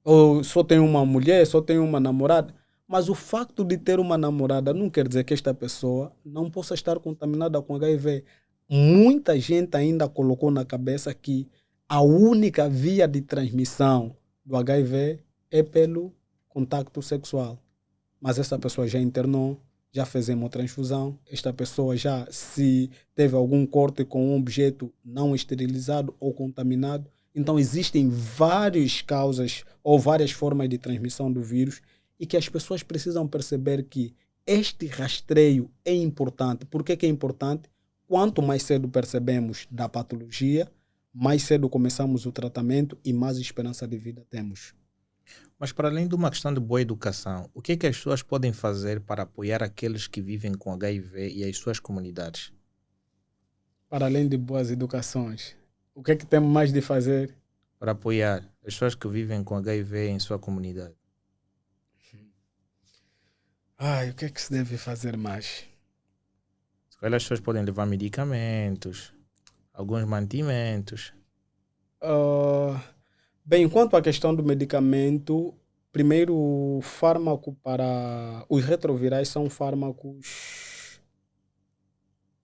Ou só tenho uma mulher, só tenho uma namorada. Mas o facto de ter uma namorada não quer dizer que esta pessoa não possa estar contaminada com HIV. Muita gente ainda colocou na cabeça que a única via de transmissão do HIV é pelo contato sexual. Mas essa pessoa já internou, já fez hemotransfusão, esta pessoa já, se teve algum corte com um objeto não esterilizado ou contaminado. Então existem várias causas ou várias formas de transmissão do vírus e que as pessoas precisam perceber que este rastreio é importante. Por que é importante? Quanto mais cedo percebemos da patologia, mais cedo começamos o tratamento e mais esperança de vida temos. Mas para além de uma questão de boa educação, o que é que as pessoas podem fazer para apoiar aqueles que vivem com HIV e as suas comunidades? Para além de boas educações, o que é que temos mais de fazer? Para apoiar as pessoas que vivem com HIV em sua comunidade. O que é que se deve fazer mais? Se calhar as pessoas podem levar medicamentos, alguns mantimentos. Bem, quanto à questão do medicamento, primeiro, o fármaco para os retrovirais são fármacos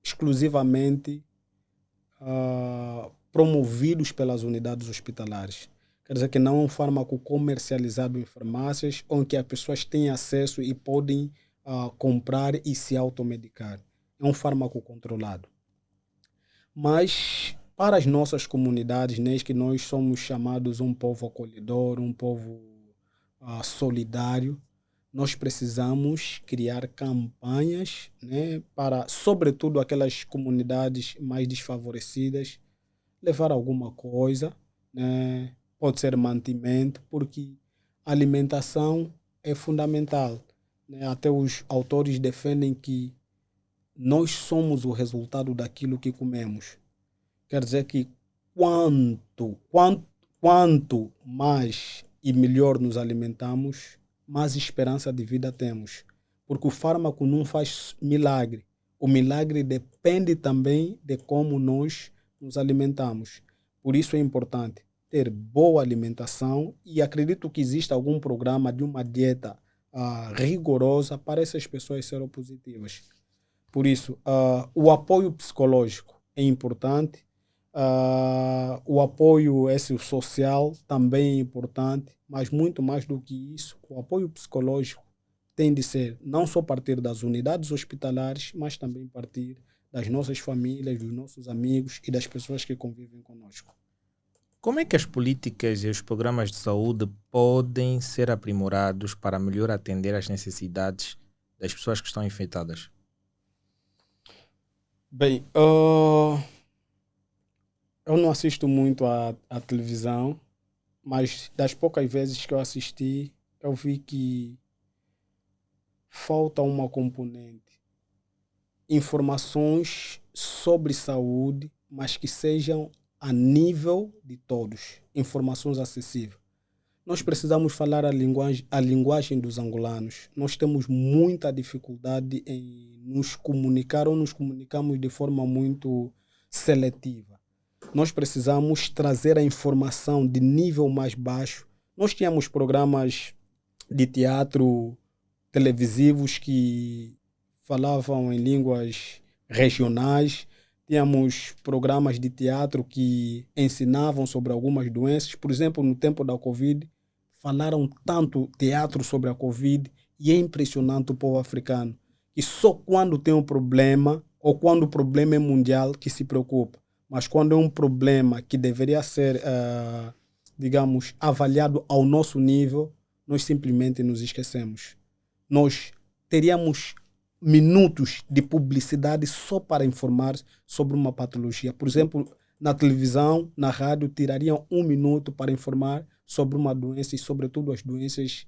exclusivamente promovidos pelas unidades hospitalares. Quer dizer que não é um fármaco comercializado em farmácias, onde as pessoas têm acesso e podem comprar e se automedicar. É um fármaco controlado. Mas para as nossas comunidades, né, que nós somos chamados um povo acolhedor, um povo solidário, nós precisamos criar campanhas, né, para, sobretudo, aquelas comunidades mais desfavorecidas, levar alguma coisa, né, pode ser mantimento, porque a alimentação é fundamental. Né? Até os autores defendem que nós somos o resultado daquilo que comemos. Quer dizer que quanto mais e melhor nos alimentamos, mais esperança de vida temos. Porque o fármaco não faz milagre. O milagre depende também de como nós nos alimentamos. Por isso é importante ter boa alimentação e acredito que exista algum programa de uma dieta rigorosa para essas pessoas seropositivas. Por isso, o apoio psicológico é importante. O apoio social também é importante, mas muito mais do que isso, o apoio psicológico tem de ser não só partir das unidades hospitalares, mas também partir das nossas famílias, dos nossos amigos e das pessoas que convivem conosco. Como é que as políticas e os programas de saúde podem ser aprimorados para melhor atender às necessidades das pessoas que estão infectadas? Bem, eu não assisto muito à televisão, mas das poucas vezes que eu assisti, eu vi que falta uma componente. Informações sobre saúde, mas que sejam a nível de todos. Informações acessíveis. Nós precisamos falar a linguagem dos angolanos. Nós temos muita dificuldade em nos comunicar ou nos comunicamos de forma muito seletiva. Nós precisamos trazer a informação de nível mais baixo. Nós tínhamos programas de teatro televisivos que falavam em línguas regionais. Tínhamos programas de teatro que ensinavam sobre algumas doenças. Por exemplo, no tempo da Covid, falaram tanto teatro sobre a Covid e é impressionante o povo africano. Que só quando tem um problema ou quando o problema é mundial que se preocupa. Mas quando é um problema que deveria ser, digamos, avaliado ao nosso nível, nós simplesmente nos esquecemos. Nós teríamos minutos de publicidade só para informar sobre uma patologia. Por exemplo, na televisão, na rádio, tirariam 1 minuto para informar sobre uma doença e, sobretudo, as doenças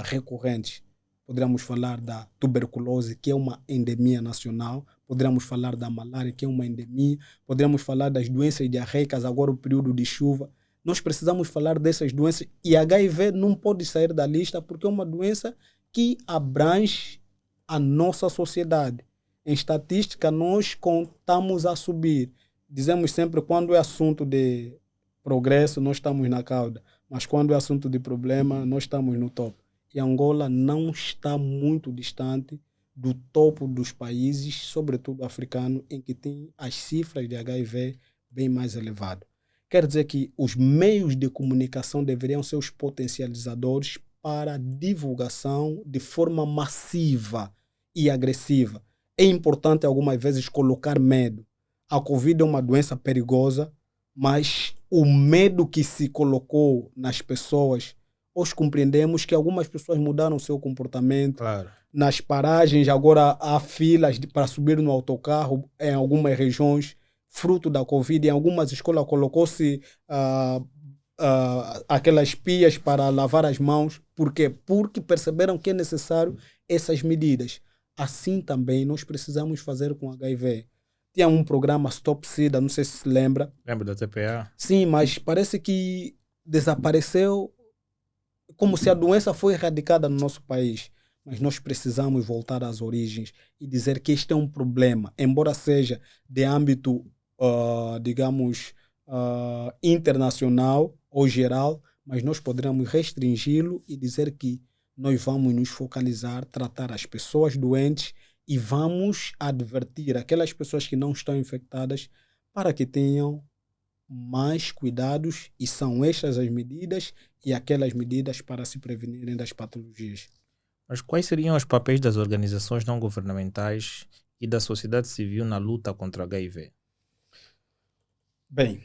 recorrentes. Poderíamos falar da tuberculose, que é uma endemia nacional. Poderíamos falar da malária, que é uma endemia. Poderíamos falar das doenças diarreicas, agora o período de chuva. Nós precisamos falar dessas doenças e HIV não pode sair da lista porque é uma doença que abrange a nossa sociedade. Em estatística, nós contamos a subir. Dizemos sempre que quando é assunto de progresso, nós estamos na cauda. Mas quando é assunto de problema, nós estamos no topo. E Angola não está muito distante do topo dos países, sobretudo africano, em que tem as cifras de HIV bem mais elevadas. Quer dizer que os meios de comunicação deveriam ser os potencializadores para a divulgação de forma massiva e agressiva. É importante algumas vezes colocar medo. A Covid é uma doença perigosa, mas o medo que se colocou nas pessoas hoje compreendemos que algumas pessoas mudaram o seu comportamento. Claro. Nas paragens, agora há filas para subir no autocarro em algumas regiões, fruto da Covid. Em algumas escolas colocou-se aquelas pias para lavar as mãos. Por quê? Porque perceberam que é necessário essas medidas. Assim também nós precisamos fazer com HIV. Tinha um programa Stop SIDA, não sei se se lembra. Lembra da TPA? Sim, mas parece que desapareceu como se a doença foi erradicada no nosso país. Mas nós precisamos voltar às origens e dizer que este é um problema, embora seja de âmbito, digamos, internacional ou geral, mas nós poderemos restringi-lo e dizer que nós vamos nos focalizar, tratar as pessoas doentes e vamos advertir aquelas pessoas que não estão infectadas para que tenham mais cuidados, e são estas as medidas e aquelas medidas para se prevenirem das patologias. Mas quais seriam os papéis das organizações não governamentais e da sociedade civil na luta contra o HIV? Bem,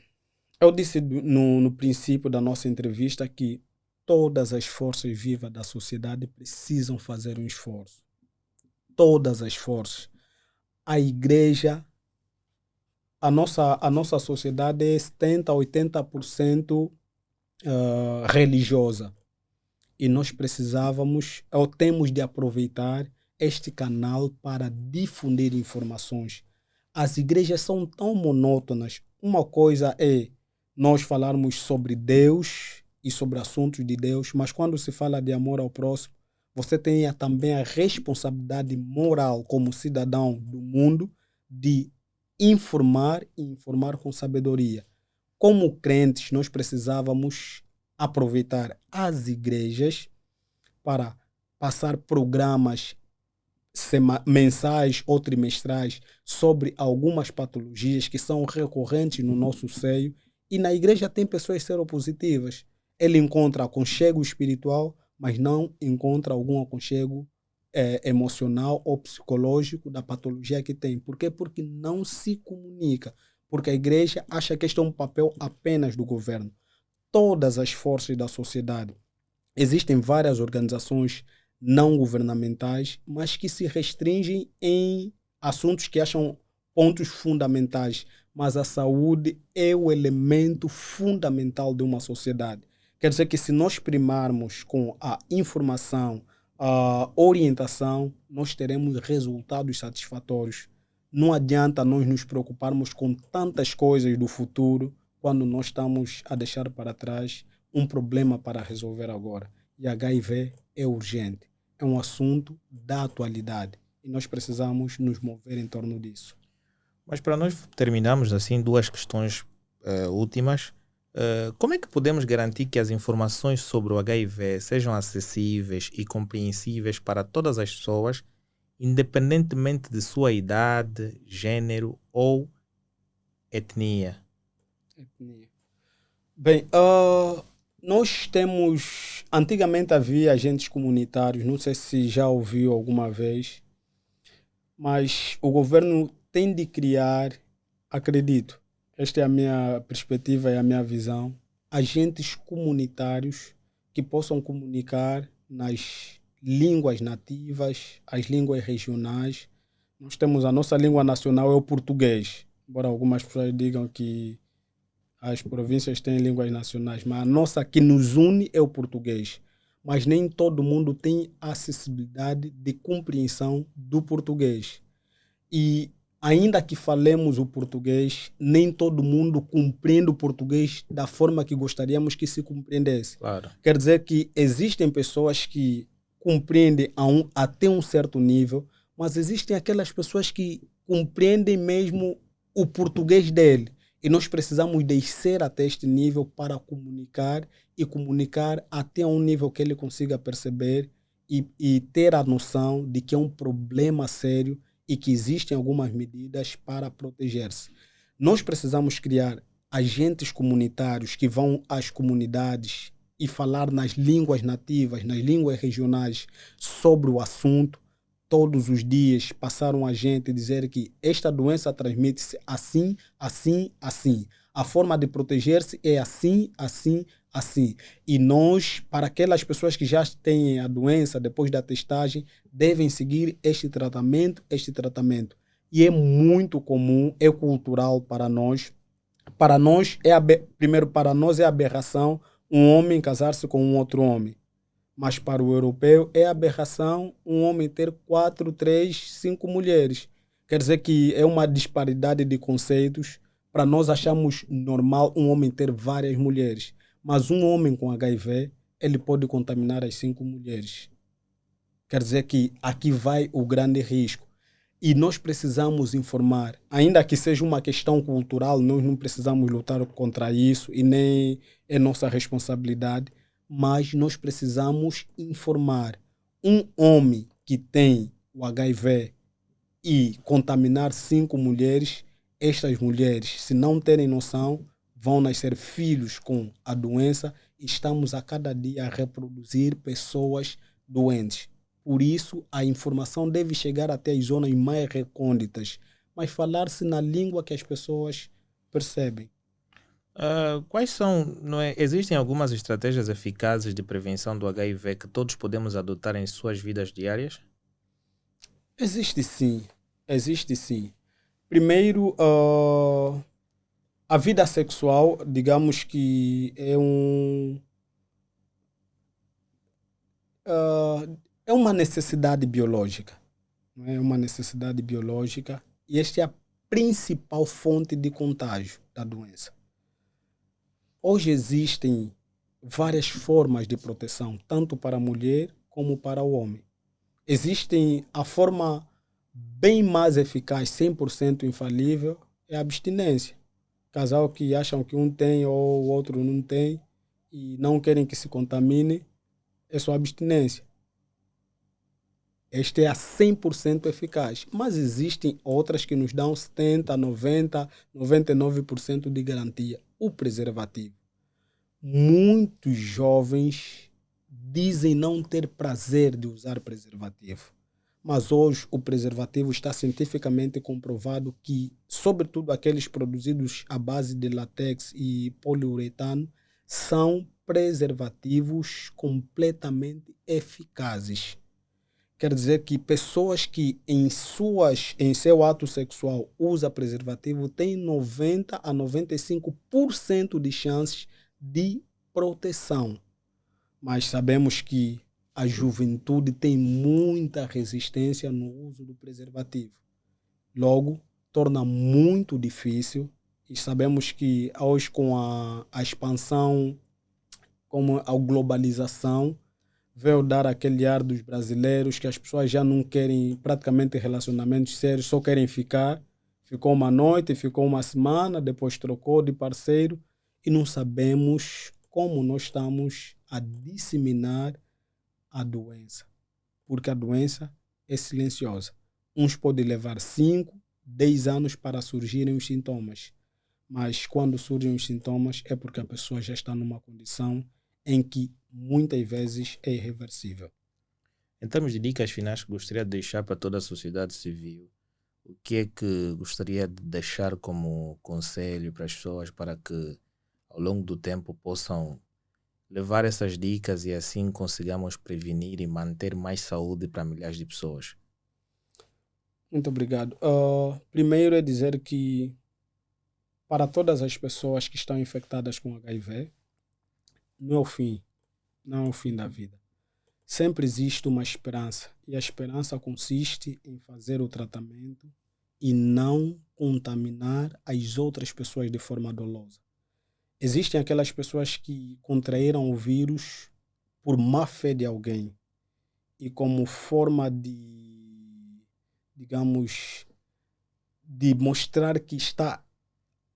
eu disse no princípio da nossa entrevista que todas as forças vivas da sociedade precisam fazer um esforço. Todas as forças. A igreja, a nossa sociedade é 70% a 80% religiosa. E nós precisávamos, ou temos de aproveitar este canal para difundir informações. As igrejas são tão monótonas. Uma coisa é nós falarmos sobre Deus e sobre assuntos de Deus, mas quando se fala de amor ao próximo, você tem também a responsabilidade moral como cidadão do mundo de informar e informar com sabedoria. Como crentes, nós precisávamos aproveitar as igrejas para passar programas mensais ou trimestrais sobre algumas patologias que são recorrentes no nosso seio, e na igreja tem pessoas seropositivas. Ele encontra aconchego espiritual, mas não encontra algum aconchego emocional ou psicológico da patologia que tem. Por quê? Porque não se comunica. Porque a igreja acha que este é um papel apenas do governo. Todas as forças da sociedade. Existem várias organizações não governamentais, mas que se restringem em assuntos que acham pontos fundamentais. Mas a saúde é o elemento fundamental de uma sociedade. Quer dizer que se nós primarmos com a informação, a orientação, nós teremos resultados satisfatórios. Não adianta nós nos preocuparmos com tantas coisas do futuro quando nós estamos a deixar para trás um problema para resolver agora. E HIV é urgente, é um assunto da atualidade e nós precisamos nos mover em torno disso. Mas para nós terminarmos assim, duas questões últimas. Como é que podemos garantir que as informações sobre o HIV sejam acessíveis e compreensíveis para todas as pessoas, independentemente de sua idade, gênero ou etnia? Bem, nós temos... Antigamente havia agentes comunitários, não sei se já ouviu alguma vez, mas o governo tem de criar, acredito, esta é a minha perspectiva e a minha visão, agentes comunitários que possam comunicar nas línguas nativas, as línguas regionais. Nós temos a nossa língua nacional é o português, embora algumas pessoas digam que as províncias têm línguas nacionais, mas a nossa que nos une é o português. Mas nem todo mundo tem acessibilidade de compreensão do português. E ainda que falemos o português, nem todo mundo compreende o português da forma que gostaríamos que se compreendesse. Claro. Quer dizer que existem pessoas que compreendem até um certo nível, mas existem aquelas pessoas que compreendem mesmo o português dele. E nós precisamos descer até este nível para comunicar e comunicar até um nível que ele consiga perceber e ter a noção de que é um problema sério e que existem algumas medidas para proteger-se. Nós precisamos criar agentes comunitários que vão às comunidades e falar nas línguas nativas, nas línguas regionais sobre o assunto. todos os dias passaram a gente dizer que esta doença transmite-se assim, assim, assim. A forma de proteger-se é assim, assim, assim. E nós, para aquelas pessoas que já têm a doença depois da testagem, devem seguir este tratamento, este tratamento. E é muito comum, é cultural para nós. Para nós, primeiro, para nós é aberração um homem casar-se com um outro homem. Mas para o europeu é aberração um homem ter 4, 3, 5 mulheres. Quer dizer que é uma disparidade de conceitos. Para nós achamos normal um homem ter várias mulheres. Mas um homem com HIV, ele pode contaminar as 5 mulheres. Quer dizer que aqui vai o grande risco. E nós precisamos informar. Ainda que seja uma questão cultural, nós não precisamos lutar contra isso e nem é nossa responsabilidade, mas nós precisamos informar. Um homem que tem o HIV e contaminar 5 mulheres, estas mulheres, se não terem noção, vão nascer filhos com a doença e estamos a cada dia a reproduzir pessoas doentes. Por isso, a informação deve chegar até as zonas mais recônditas, mas falar-se na língua que as pessoas percebem. Quais são, não é? Existem algumas estratégias eficazes de prevenção do HIV que todos podemos adotar em suas vidas diárias? Existe sim, existe sim. Primeiro, a vida sexual, digamos que é uma necessidade biológica. Não é uma necessidade biológica e esta é a principal fonte de contágio da doença. Hoje existem várias formas de proteção, tanto para a mulher como para o homem. Existem a forma bem mais eficaz, 100% infalível, é a abstinência. Casal que acham que um tem ou o outro não tem e não querem que se contamine, é só abstinência. Esta é a 100% eficaz. Mas existem outras que nos dão 70%, 90%, 99% de garantia. O preservativo. Muitos jovens dizem não ter prazer de usar preservativo. Mas hoje o preservativo está cientificamente comprovado que, sobretudo aqueles produzidos à base de látex e poliuretano, são preservativos completamente eficazes. Quer dizer que pessoas que em seu ato sexual usa preservativo têm 90 a 95% de chances de proteção. Mas sabemos que a juventude tem muita resistência no uso do preservativo. Logo, torna muito difícil e sabemos que hoje com a expansão, como a globalização, veio dar aquele ar dos brasileiros que as pessoas já não querem praticamente relacionamentos sérios, só querem ficar. Ficou uma noite, ficou uma semana, depois trocou de parceiro e não sabemos como nós estamos a disseminar a doença. Porque a doença é silenciosa. Uns podem levar 5, 10 anos para surgirem os sintomas. Mas quando surgem os sintomas é porque a pessoa já está numa condição em que muitas vezes é irreversível. Em termos de dicas finais que gostaria de deixar para toda a sociedade civil, o que é que gostaria de deixar como conselho para as pessoas para que ao longo do tempo possam levar essas dicas e assim consigamos prevenir e manter mais saúde para milhares de pessoas? Muito obrigado. Primeiro é dizer que para todas as pessoas que estão infectadas com HIV, não é o fim, não é o fim da vida. Sempre existe uma esperança e a esperança consiste em fazer o tratamento e não contaminar as outras pessoas de forma dolosa. Existem aquelas pessoas que contraíram o vírus por má fé de alguém e como forma de, digamos, de mostrar que está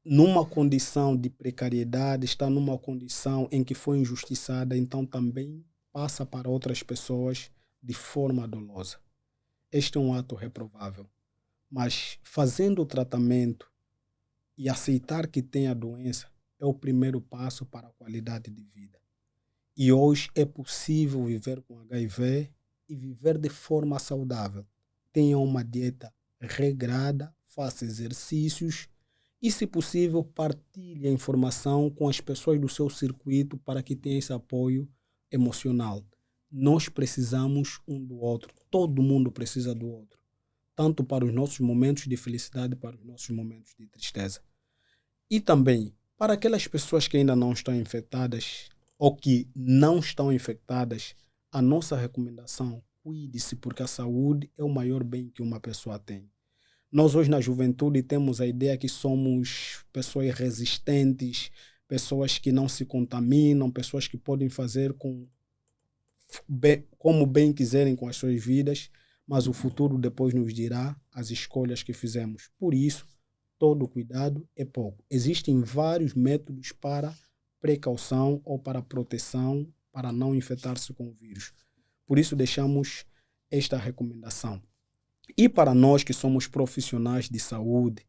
numa condição de precariedade, está numa condição em que foi injustiçada, então também passa para outras pessoas de forma dolosa. Este é um ato reprovável. Mas fazendo o tratamento e aceitar que tem a doença é o primeiro passo para a qualidade de vida. E hoje é possível viver com HIV e viver de forma saudável. tenha uma dieta regrada, faça exercícios e, se possível, partilhe a informação com as pessoas do seu circuito para que tenha esse apoio emocional. Nós precisamos um do outro. Todo mundo precisa do outro. Tanto para os nossos momentos de felicidade, para os nossos momentos de tristeza. E também, para aquelas pessoas que ainda não estão infectadas ou que não estão infectadas, a nossa recomendação: cuide-se, porque a saúde é o maior bem que uma pessoa tem. Nós hoje na juventude temos a ideia que somos pessoas resistentes, pessoas que não se contaminam, pessoas que podem fazer como bem quiserem com as suas vidas, mas o futuro depois nos dirá as escolhas que fizemos. Por isso, todo cuidado é pouco. Existem vários métodos para precaução ou para proteção, para não infectar-se com o vírus. Por isso, deixamos esta recomendação. E para nós que somos profissionais de saúde,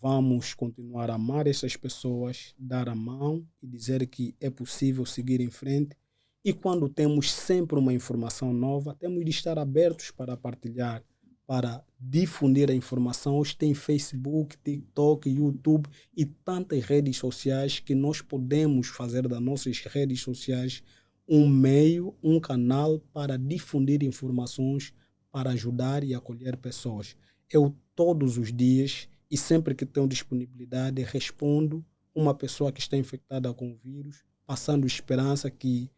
vamos continuar a amar essas pessoas, dar a mão e dizer que é possível seguir em frente. E quando temos sempre uma informação nova, temos de estar abertos para partilhar, para difundir a informação. Hoje tem Facebook, TikTok, YouTube e tantas redes sociais que nós podemos fazer das nossas redes sociais um meio, um canal para difundir informações, para ajudar e acolher pessoas. Eu todos os dias e sempre que tenho disponibilidade respondo uma pessoa que está infectada com o vírus, passando esperança que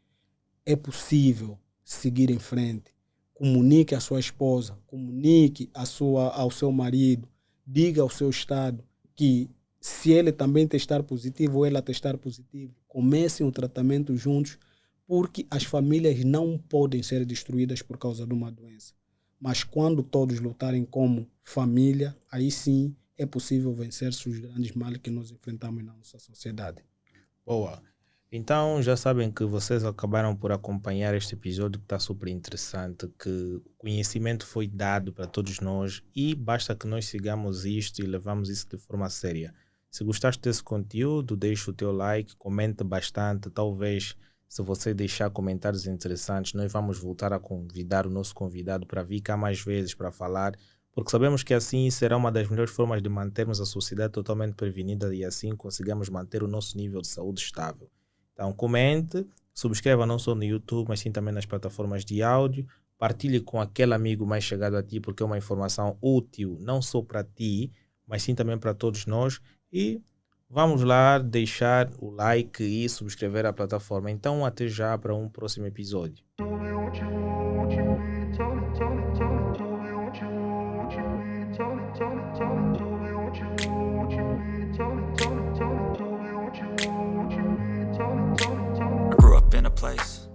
é possível seguir em frente. Comunique à sua esposa, comunique ao seu marido, diga ao seu estado que se ele também testar positivo ou ela testar positivo, comecem o tratamento juntos, porque as famílias não podem ser destruídas por causa de uma doença. Mas quando todos lutarem como família, aí sim é possível vencer-se os grandes males que nós enfrentamos na nossa sociedade. Boa. Então já sabem que vocês acabaram por acompanhar este episódio que está super interessante, que o conhecimento foi dado para todos nós e basta que nós sigamos isto e levamos isso de forma séria. Se gostaste desse conteúdo, deixa o teu like, comente bastante, talvez se você deixar comentários interessantes, nós vamos voltar a convidar o nosso convidado para vir cá mais vezes para falar, porque sabemos que assim será uma das melhores formas de mantermos a sociedade totalmente prevenida e assim conseguimos manter o nosso nível de saúde estável. Então comente, subscreva não só no YouTube, mas sim também nas plataformas de áudio, partilhe com aquele amigo mais chegado a ti, porque é uma informação útil não só para ti, mas sim também para todos nós. E vamos lá deixar o like e subscrever a plataforma. Então até já para um próximo episódio. I grew up in a place